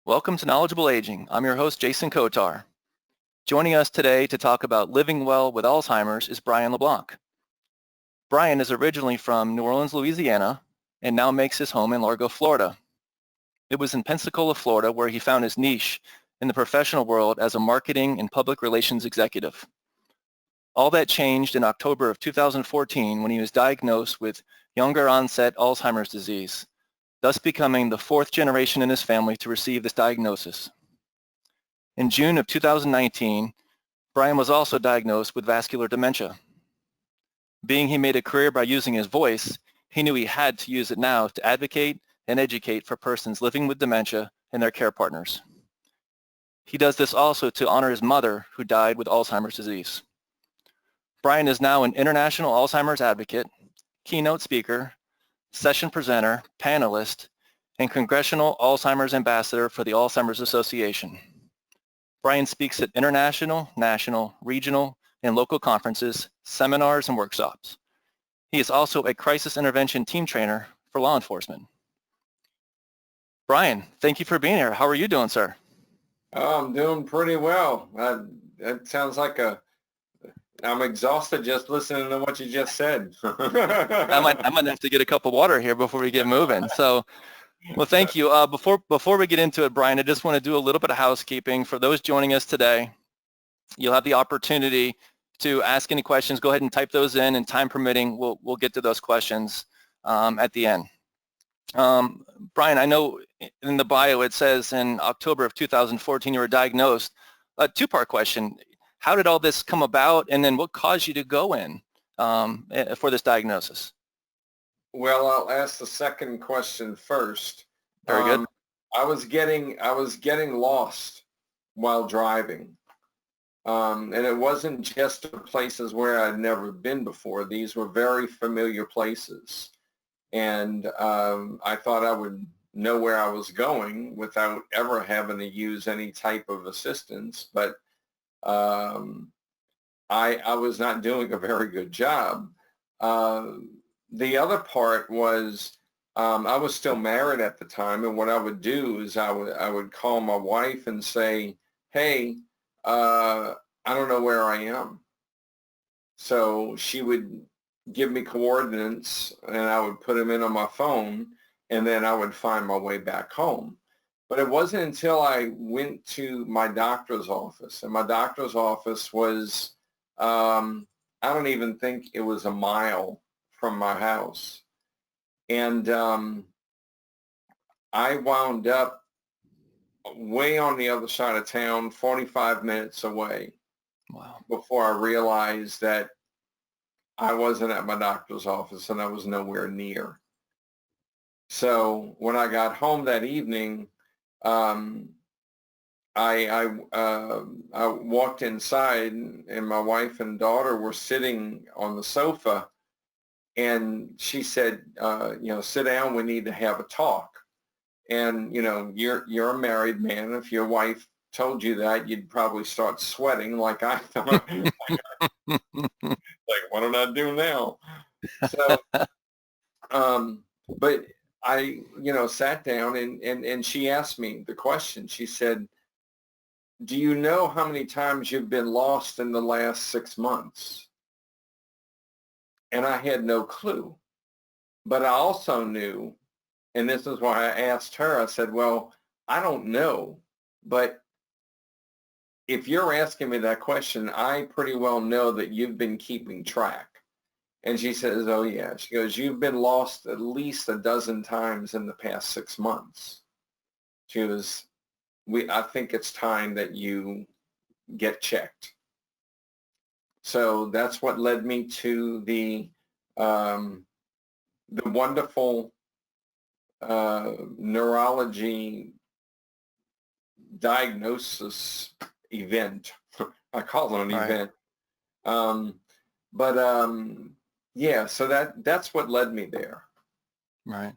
Welcome to Knowledgeable Aging. I'm your host, Jason Kotar. Joining us today to talk about living well with Alzheimer's is Brian LeBlanc. Brian is originally from New Orleans, Louisiana, and now makes his home in Largo, Florida. It was in Pensacola, Florida, where he found his niche in the professional world as a marketing and public relations executive. All that changed in October of 2014 when he was diagnosed with Younger-Onset Alzheimer's disease, thus becoming the fourth generation in his family to receive this diagnosis. In June of 2019, Brian was also diagnosed with vascular dementia. Being he made a career by using his voice, he knew he had to use it now to advocate and educate for persons living with dementia and their care partners. He does this also to honor his mother, who died with Alzheimer's disease. Brian is now an international Alzheimer's advocate, keynote speaker, session presenter, panelist, and Congressional Alzheimer's Ambassador for the Alzheimer's Association. Brian speaks at international, national, regional, and local conferences, seminars, and workshops. He is also a crisis intervention team trainer for law enforcement. Brian, thank you for being here. How are you doing, sir? Oh, I'm doing pretty well. It sounds like I'm exhausted just listening to what you just said. I might have to get a cup of water here before we get moving. So, well, thank you. Before we get into it, Brian, I just want to do a little bit of housekeeping. For those joining us today, you'll have the opportunity to ask any questions. Go ahead and type those in, and time permitting, we'll get to those questions at the end. Brian, I know in the bio it says in October of 2014 you were diagnosed. A two-part question. How did all this come about, and then what caused you to go in for this diagnosis? Well, I'll ask the second question first. Very good. I was getting lost while driving, and it wasn't just to places where I'd never been before. These were very familiar places, and I thought I would know where I was going without ever having to use any type of assistance, but I was not doing a very good job. The other part was I was still married at the time, and what I would do is I would call my wife and say, hey, I don't know where I am. So she would give me coordinates, and I would put them in on my phone, and then I would find my way back home. But it wasn't until I went to my doctor's office, and my doctor's office was, I don't even think it was a mile from my house. And I wound up way on the other side of town, 45 minutes away. Wow. Before I realized that I wasn't at my doctor's office and I was nowhere near. So when I got home that evening, I walked inside, and my wife and daughter were sitting on the sofa, and she said, sit down, we need to have a talk. And, you're a married man. If your wife told you that, you'd probably start sweating like I thought. Like, what did I do now? So, but I, sat down, and she asked me the question. She said, do you know how many times you've been lost in the last 6 months? And I had no clue. But I also knew, and this is why I asked her, I said, well, I don't know, but if you're asking me that question, I pretty well know that you've been keeping track. And she says, oh, yeah. She goes, you've been lost at least a dozen times in the past 6 months. She goes, I think it's time that you get checked. So that's what led me to the wonderful neurology diagnosis event. I call it an event. Yeah, so that's what led me there. Right.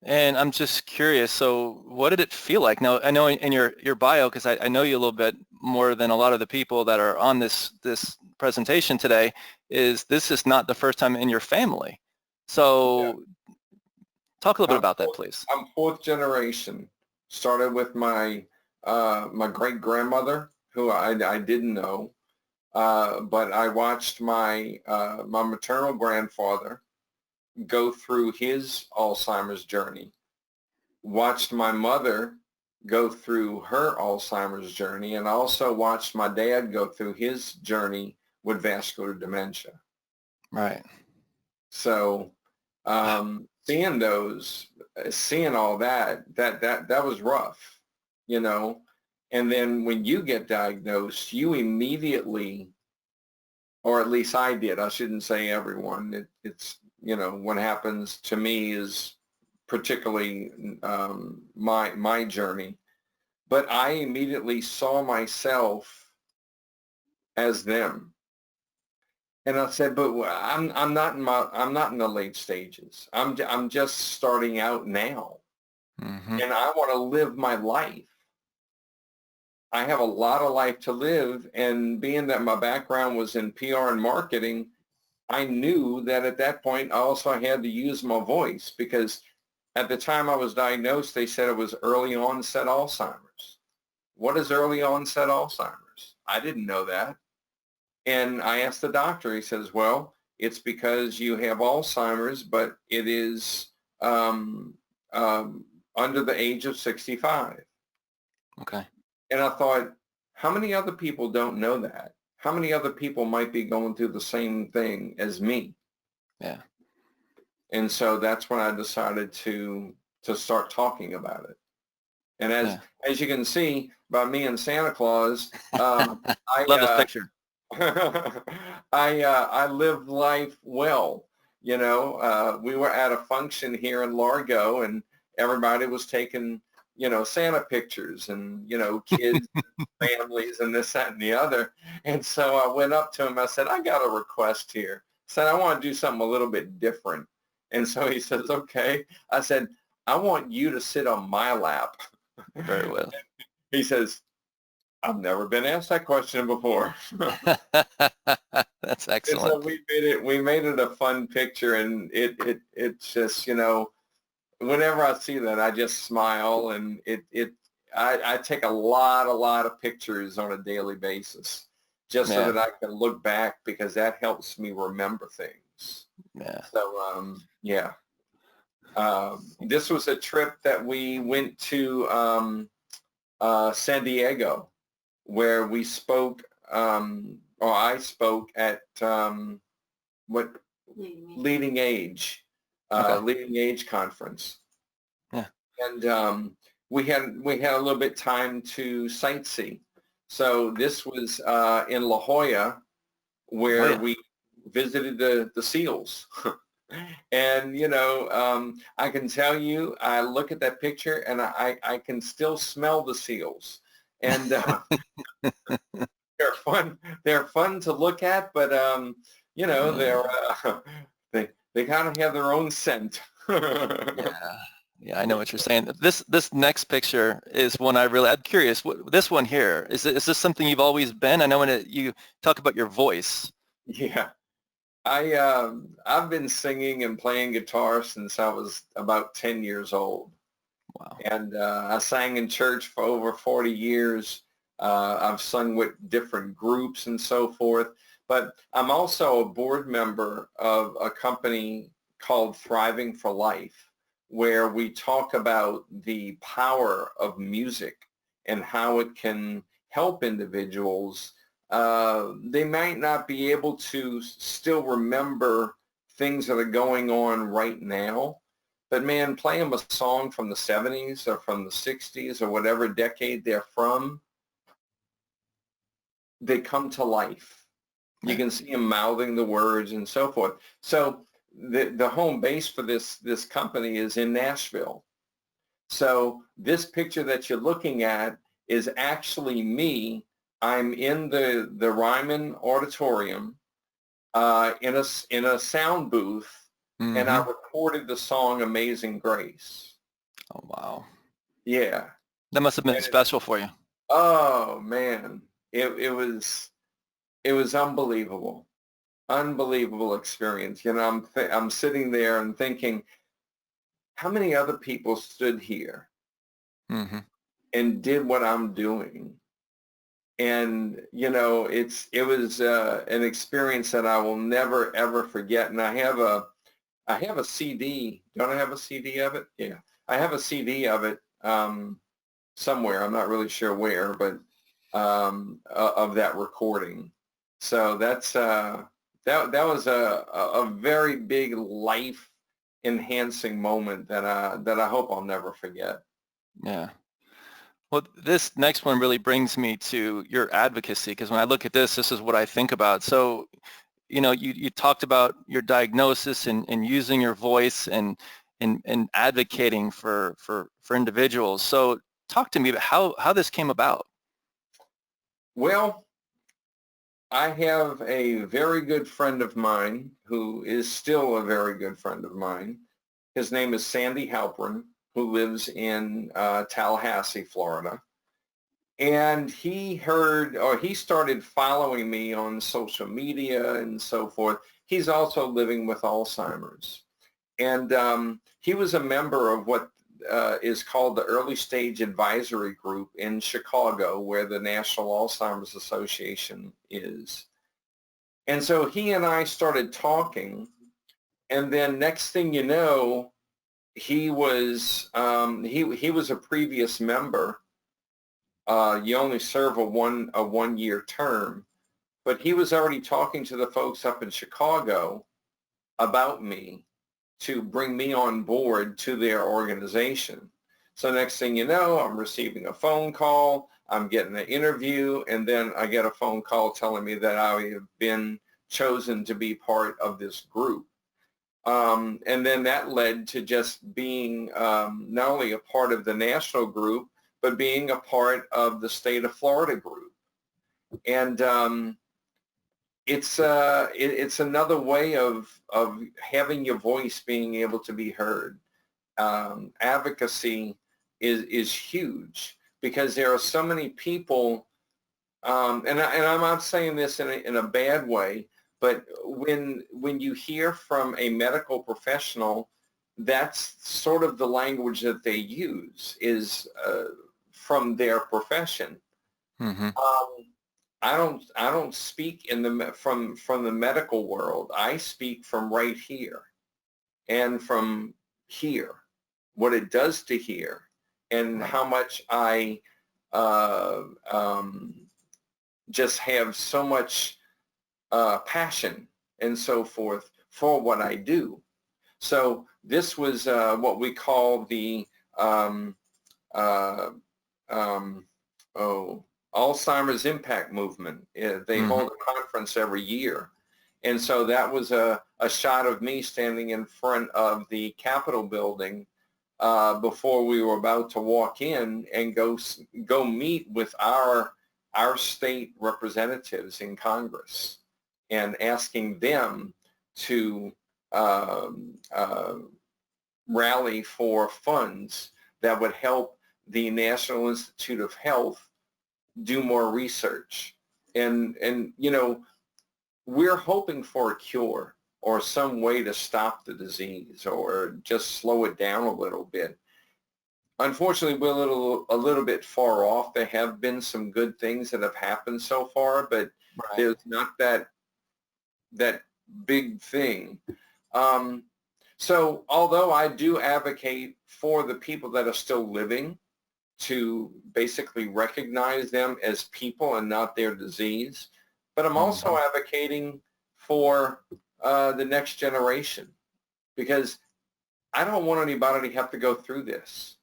And I'm just curious, so what did it feel like? Now, I know in your bio, because I know you a little bit more than a lot of the people that are on this presentation today, this is not the first time in your family. So talk a little bit about that, please. I'm fourth generation. Started with my my great grandmother, who I didn't know, but I watched my my maternal grandfather go through his Alzheimer's journey. Watched my mother go through her Alzheimer's journey, and also watched my dad go through his journey with vascular dementia. Right. So seeing those, seeing all that was rough, you know. And then when you get diagnosed, you immediately, or at least I did, I shouldn't say everyone, it's, you know, what happens to me is particularly my journey, but I immediately saw myself as them. And I said, but I'm not in the late stages. I'm just starting out now, Mm-hmm. and I want to live my life. I have a lot of life to live, and being that my background was in PR and marketing, I knew that at that point I also had to use my voice, because at the time I was diagnosed, they said it was early onset Alzheimer's. What is early onset Alzheimer's? I didn't know that. And I asked the doctor, he says, well, it's because you have Alzheimer's, but it is under the age of 65. Okay. And I thought, how many other people don't know that? How many other people might be going through the same thing as me? Yeah. And so that's when I decided to start talking about it. And as you can see by me and Santa Claus, Love this picture. I lived life well. You know, we were at a function here in Largo, and everybody was taking, you know, Santa pictures, and, you know, kids, families, and this, that, and the other. And so I went up to him. I said, I got a request here. I said, I want to do something a little bit different. And so he says, okay. I said, I want you to sit on my lap. Very well. He says, I've never been asked that question before. That's excellent. And so we made it a fun picture, and it's just, you know, whenever I see that, I just smile, and I take a lot of pictures on a daily basis, just so that I can look back, because that helps me remember things. Yeah. So yeah. This was a trip that we went to San Diego, where we spoke, or I spoke at what Leading Age conference. Yeah. And we had a little bit time to sightsee. So this was in La Jolla, where we visited the seals. And, you know, I can tell you, I look at that picture, and I can still smell the seals. And they're fun. They're fun to look at, but, you know, they kind of have their own scent. Yeah, I know what you're saying. This next picture is one I'm curious. This one here, is this something you've always been? I know when you talk about your voice. Yeah. I've been singing and playing guitar since I was about 10 years old. Wow. And I sang in church for over 40 years. I've sung with different groups and so forth. But I'm also a board member of a company called Thriving for Life, where we talk about the power of music and how it can help individuals. They might not be able to still remember things that are going on right now, but man, play them a song from the 70s or from the 60s or whatever decade they're from, they come to life. You can see them mouthing the words and so forth. So the home base for this company is in Nashville. So this picture that you're looking at is actually me. I'm in the Ryman Auditorium in a sound booth, and I recorded the song Amazing Grace. Oh, wow. Yeah. That must have been special for you. Oh, man. It was unbelievable. Unbelievable experience. You know, I'm sitting there and thinking, how many other people stood here Mm-hmm. and did what I'm doing. And, you know, it was an experience that I will never, ever forget. And I have a CD. Don't I have a CD of it? Yeah. I have a CD of it somewhere. I'm not really sure where, but of that recording. So that's that was a very big life enhancing moment that I hope I'll never forget. Yeah. Well, this next one really brings me to your advocacy, because when I look at this is what I think about. So, you know, you talked about your diagnosis and using your voice and advocating for individuals. So talk to me about how this came about. Well, I have a very good friend of mine who is still a very good friend of mine. His name is Sandy Halpern, who lives in Tallahassee, Florida. And he started following me on social media and so forth. He's also living with Alzheimer's. And he was a member of what is called the Early Stage Advisory Group in Chicago, where the National Alzheimer's Association is. And so he and I started talking, and then next thing you know, he was a previous member. You only serve a 1 year term, but he was already talking to the folks up in Chicago about me to bring me on board to their organization. So next thing you know, I'm receiving a phone call, I'm getting an interview, and then I get a phone call telling me that I have been chosen to be part of this group. And then that led to just being not only a part of the national group, but being a part of the state of Florida group. And it's another way of having your voice being able to be heard. Advocacy is huge because there are so many people, and I'm not saying this in a bad way, but when you hear from a medical professional, that's sort of the language that they use is from their profession. Mm-hmm. I don't speak from the medical world. I speak from right here and from here, what it does to here, and Right. how much I just have so much passion and so forth for what I do. So this was what we call the uh, Alzheimer's Impact Movement. They Mm-hmm. hold a conference every year. And so that was a shot of me standing in front of the Capitol building before we were about to walk in and go meet with our state representatives in Congress and asking them to rally for funds that would help the National Institute of Health do more research. And you know, we're hoping for a cure or some way to stop the disease or just slow it down a little bit. Unfortunately, we're a little bit far off. There have been some good things that have happened so far, but Right. there's not that big thing. So although I do advocate for the people that are still living, to basically recognize them as people and not their disease, but I'm also Mm-hmm. advocating for the next generation, because I don't want anybody to have to go through this.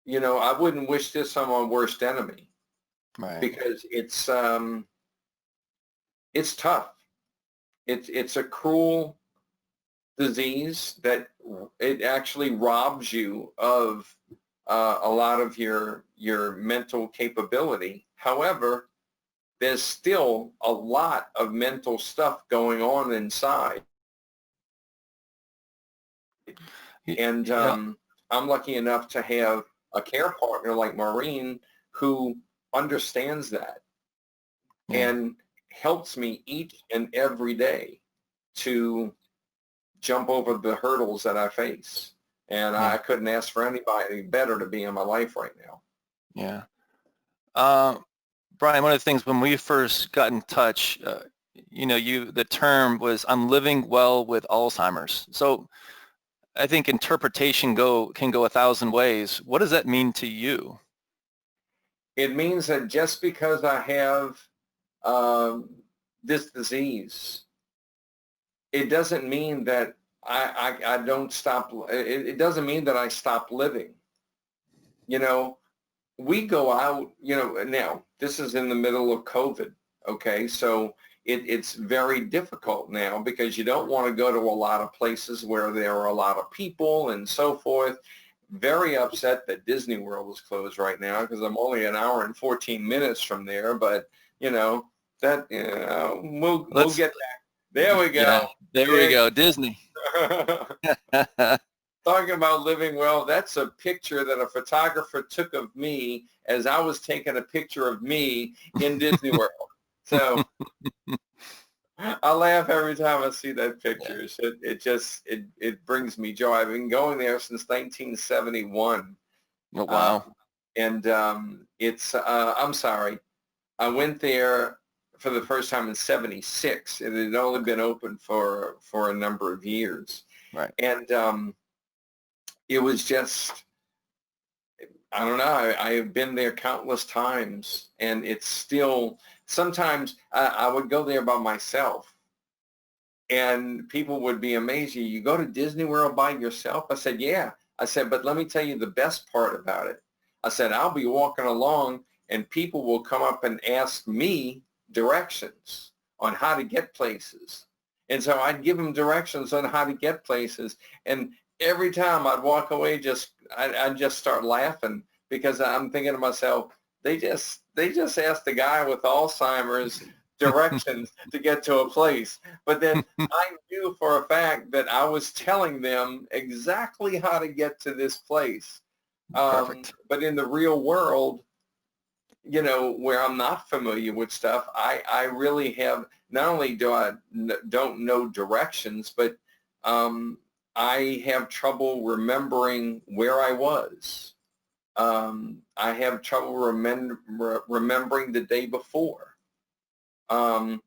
You know, I wouldn't wish this on my worst enemy, Right. because it's tough. It's a cruel disease that it actually robs you of a lot of your mental capability. However, there's still a lot of mental stuff going on inside. And Yeah. I'm lucky enough to have a care partner like Maureen who understands that Yeah. and helps me each and every day to jump over the hurdles that I face And I couldn't ask for anybody better to be in my life right now. Yeah. Brian, one of the things when we first got in touch, the term was "I'm living well with Alzheimer's." So I think interpretation can go 1,000 ways. What does that mean to you? It means that just because I have this disease, it doesn't mean that I don't stop. It doesn't mean that I stop living. We go out, now this is in the middle of COVID. Okay. So it's very difficult now because you don't want to go to a lot of places where there are a lot of people and so forth. Very upset that Disney World is closed right now because I'm only an hour and 14 minutes from there, but we'll get back. There we go. Yeah, there we go. Disney. Talking about living well, that's a picture that a photographer took of me as I was taking a picture of me in Disney World. So I laugh every time I see that picture. Yeah. It brings me joy. I've been going there since 1971. Oh, wow. I'm sorry. I went there for the first time in 76. It had only been open for a number of years. Right. And it was just, I don't know, I have been there countless times, and it's still, sometimes I would go there by myself, and people would be amazed. You go to Disney World by yourself? I said, yeah. I said, but let me tell you the best part about it. I said, I'll be walking along, and people will come up and ask me directions on how to get places. And so I'd give them directions on how to get places, and every time I'd walk away, I'd just start laughing because I'm thinking to myself, they just asked the guy with Alzheimer's directions to get to a place. But then I knew for a fact that I was telling them exactly how to get to this place. Perfect. But in the real world, where I'm not familiar with stuff, I really have, not only don't know directions, but I have trouble remembering where I was. I have trouble remembering the day before. And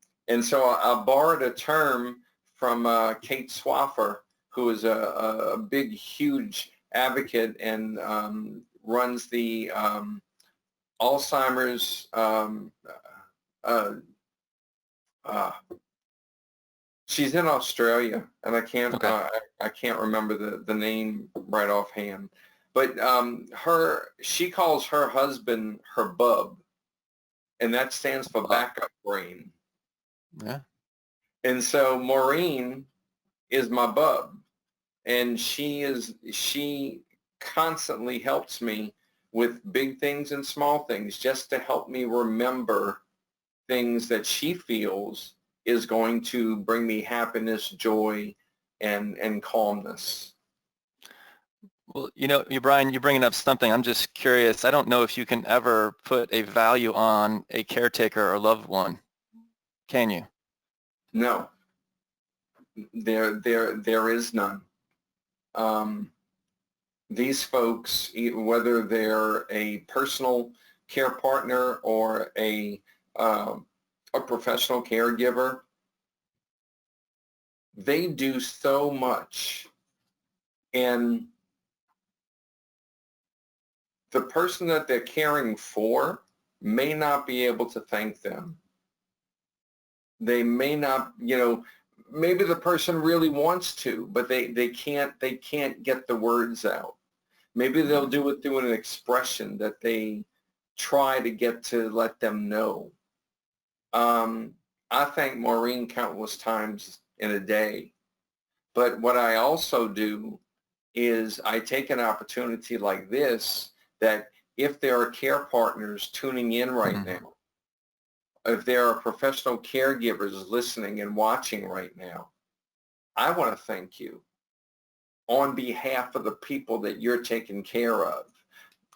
so I borrowed a term from Kate Swaffer, who is a big, huge advocate and runs the Alzheimer's she's in Australia, and I can't remember the name right offhand. But she calls her husband her bub, and that stands for backup brain. Yeah. And so Maureen is my bub, and she constantly helps me with big things and small things just to help me remember things that she feels is going to bring me happiness, joy, and calmness. Well, Brian, you're bringing up something. I'm just curious. I don't know if you can ever put a value on a caretaker or loved one. Can you? No. There is none. These folks, whether they're a personal care partner or a professional caregiver, they do so much, and the person that they're caring for may not be able to thank them. They may not, maybe the person really wants to, but they can't get the words out. Maybe they'll do it through an expression that they try to get to let them know. I thank Maureen countless times in a day. But what I also do is I take an opportunity like this, that if there are care partners tuning in right now, if there are professional caregivers listening and watching right now, I want to thank you on behalf of the people that you're taking care of.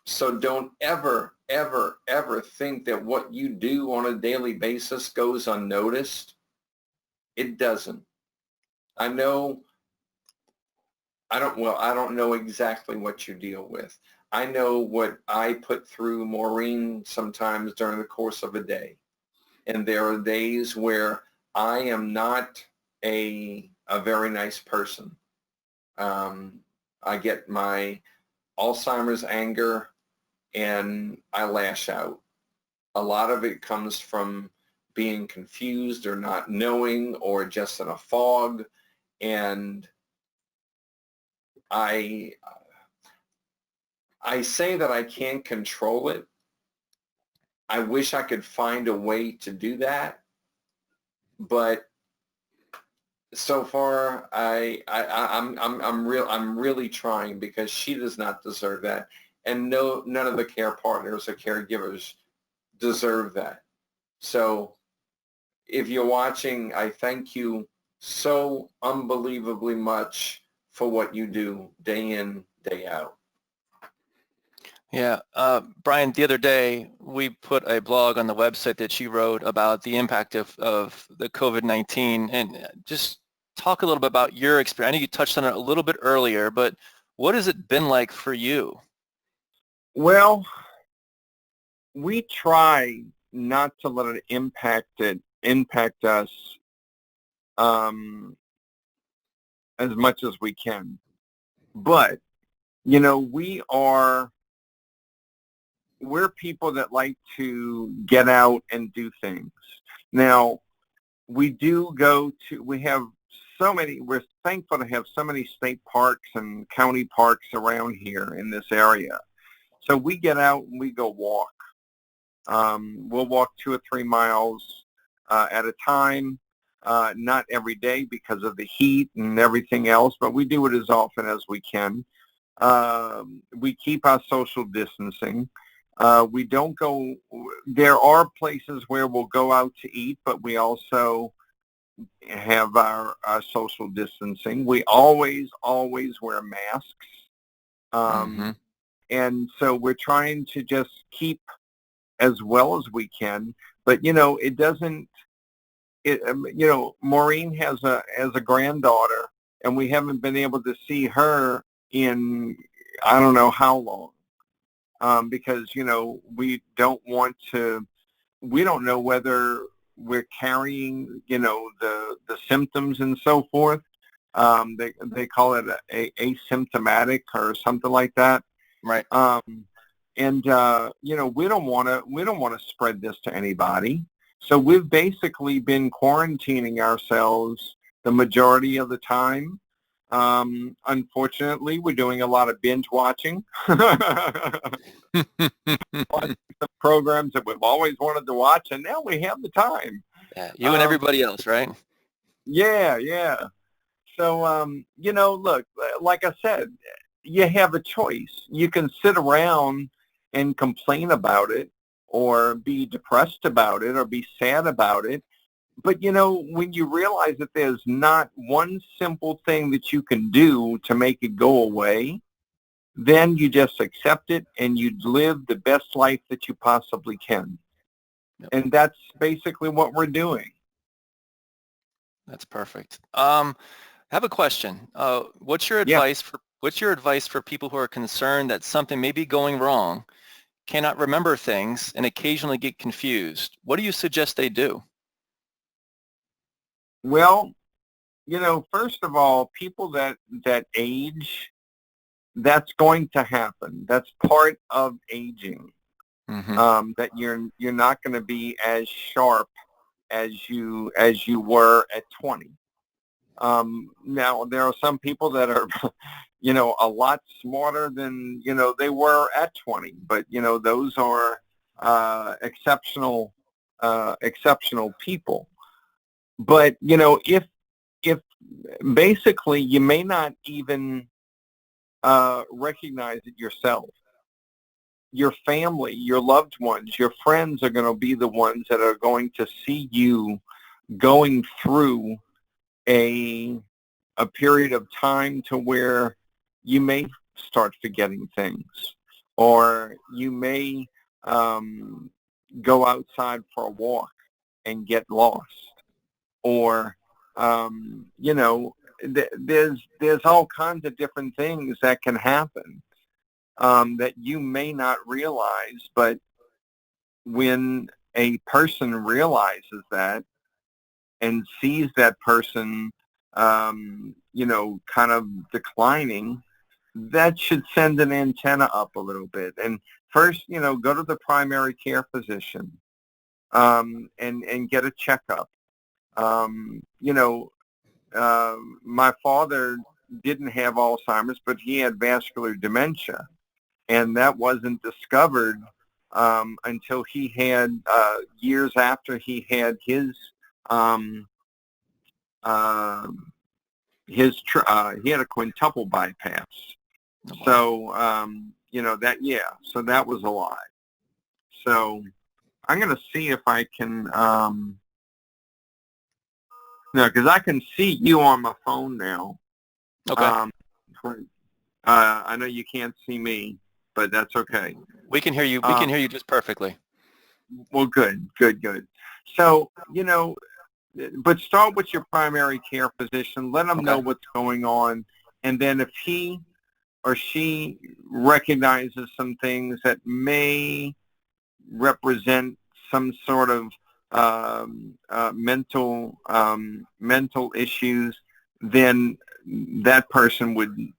So don't ever, ever, ever think that what you do on a daily basis goes unnoticed. It doesn't. I know I don't know exactly what you deal with. I know what I put through Maureen sometimes during the course of a day. And there are days where I am not a very nice person. I get my Alzheimer's anger and I lash out. A lot of it comes from being confused or not knowing or just in a fog. And I say that I can't control it. I wish I could find a way to do that, but so far I'm really trying, because she does not deserve that, and none of the care partners or caregivers deserve that. So if you're watching, I thank you so unbelievably much for what you do day in, day out. Yeah, Brian, the other day we put a blog on the website that you wrote about the impact of the COVID-19, and just talk a little bit about your experience. I know you touched on it a little bit earlier, but what has it been like for you? Well, we try not to let it impact us as much as we can. But, we're people that like to get out and do things. Now, we're thankful to have so many state parks and county parks around here in this area. So we get out and we go walk. We'll walk 2 or 3 miles at a time, not every day because of the heat and everything else, but we do it as often as we can. We keep our social distancing. We don't go, there are places where we'll go out to eat, but we also have our social distancing. We always wear masks. And so we're trying to just keep as well as we can. But, Maureen has a granddaughter, and we haven't been able to see her in I don't know how long. Because, we don't know whether we're carrying, the symptoms and so forth. They call it asymptomatic or something like that. Right. We don't want to spread this to anybody. So we've basically been quarantining ourselves the majority of the time. Unfortunately, we're doing a lot of binge watching. Watching some programs that we've always wanted to watch, and now we have the time. Yeah, you and everybody else, right? Yeah. So, look, like I said, you have a choice. You can sit around and complain about it, or be depressed about it, or be sad about it. But, when you realize that there's not one simple thing that you can do to make it go away, then you just accept it and you live the best life that you possibly can. Yep. And that's basically what we're doing. That's perfect. I have a question. What's your advice for people who are concerned that something may be going wrong, cannot remember things, and occasionally get confused? What do you suggest they do? Well, first of all, people that age, that's going to happen. That's part of aging. That you're not going to be as sharp as you were at 20. Now there are some people that are, a lot smarter than they were at 20. But those are exceptional people. But if basically you may not even recognize it yourself. Your family, your loved ones, your friends are going to be the ones that are going to see you going through a period of time to where you may start forgetting things, or you may go outside for a walk and get lost, or there's all kinds of different things that can happen that you may not realize, but when a person realizes that and sees that person, kind of declining, that should send an antenna up a little bit. And first, go to the primary care physician and get a checkup. My father didn't have Alzheimer's, but he had vascular dementia, and that wasn't discovered until he had years after he had his he had a quintuple bypass. So so that was a lie. So I'm going to see if I can no, because I can see you on my phone now. Okay. I know you can't see me, but that's okay. We can hear you. We can hear you just perfectly. Well, good. So, but start with your primary care physician. Let them know what's going on. And then if he or she recognizes some things that may represent some sort of mental issues, then that person would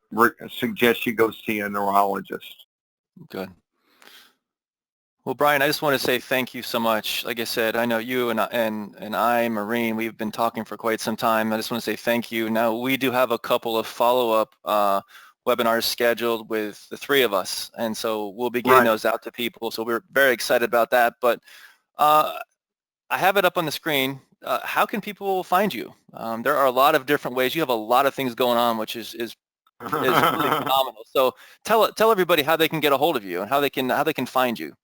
suggest you go see a neurologist. Good. Well, Brian, I just want to say thank you so much. Like I said, I know you and I, Maureen, we've been talking for quite some time. I just want to say thank you. Now, we do have a couple of follow-up webinars scheduled with the three of us, and so we'll be getting those out to people. So we're very excited about that. But I have it up on the screen. How can people find you? There are a lot of different ways. You have a lot of things going on, which is really phenomenal. So tell everybody how they can get a hold of you and how they can find you.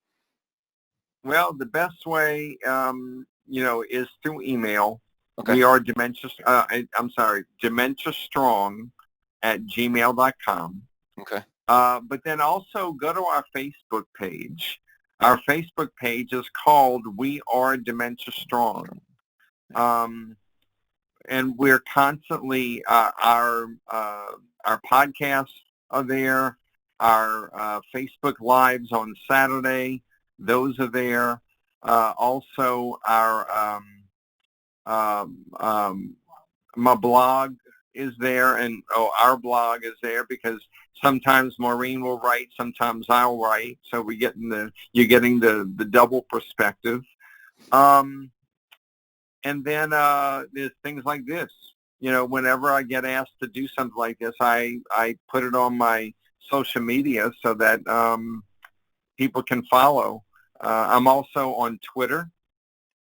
Well, the best way, is through email. Okay. We are dementiastrong@gmail.com. Okay. But then also go to our Facebook page. Our Facebook page is called We Are Dementia Strong. And we're constantly, our podcasts are there. Our Facebook Lives on Saturday, those are there. Also, our my blog is there, and our blog is there because sometimes Maureen will write, sometimes I'll write, so you're getting the double perspective. And then there's things like this. Whenever I get asked to do something like this, I put it on my social media so that people can follow. I'm also on Twitter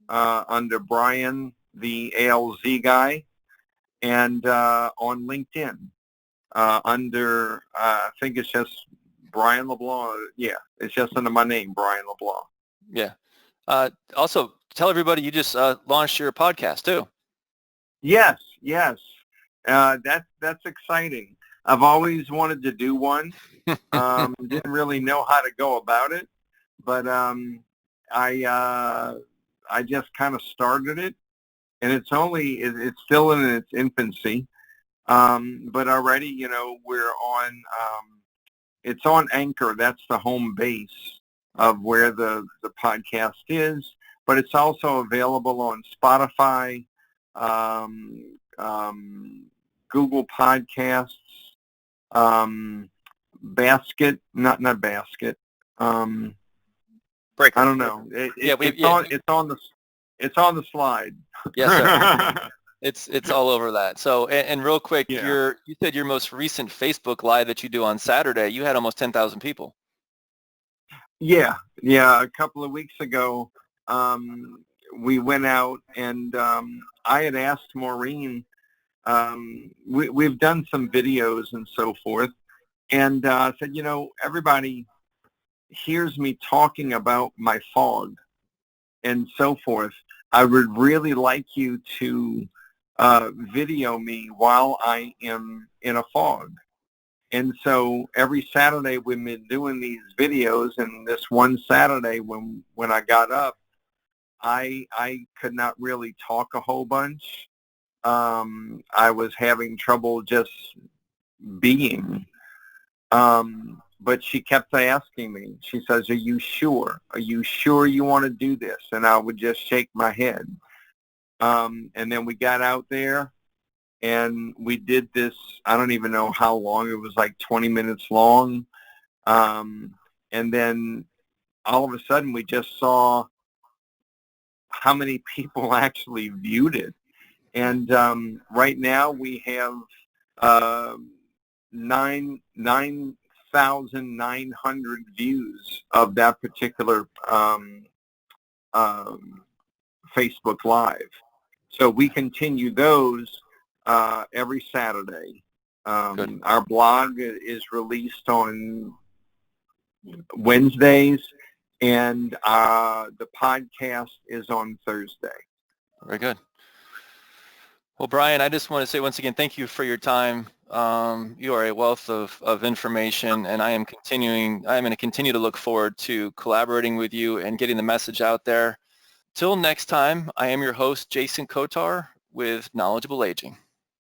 under Brian the ALZ guy, and on LinkedIn under I think it's just Brian LeBlanc. Yeah, it's just under my name, Brian LeBlanc. Yeah. Also, tell everybody you just launched your podcast too. Yes. That's exciting. I've always wanted to do one. Didn't really know how to go about it, but I just kind of started it, and it's still in its infancy. But already, we're on. It's on Anchor. That's the home base of where the podcast is. But it's also available on Spotify, Google Podcasts, Basket, not Basket. Breaker. I don't know. It's on the slide. Yes, sir. It's all over that. So, and real quick, Yeah. you said your most recent Facebook Live that you do on Saturday, you had almost 10,000 people. Yeah. A couple of weeks ago, we went out, and I had asked Maureen. We've done some videos and so forth, and I said, everybody hears me talking about my fog and so forth. I would really like you to video me while I am in a fog. And so every Saturday we've been doing these videos, and this one Saturday when I got up, I could not really talk a whole bunch. I was having trouble just being. But she kept asking me. She says, "Are you sure? Are you sure you want to do this?" And I would just shake my head. And then we got out there and we did this. I don't even know how long. It was like 20 minutes long. And then all of a sudden we just saw how many people actually viewed it. And right now we have 9,900 views of that particular Facebook Live. So we continue those every Saturday. Our blog is released on Wednesdays, and the podcast is on Thursday. Very good. Well, Brian, I just want to say once again, thank you for your time. You are a wealth of information, and I am going to continue to look forward to collaborating with you and getting the message out there. Till next time, I am your host, Jason Kotar with Knowledgeable Aging.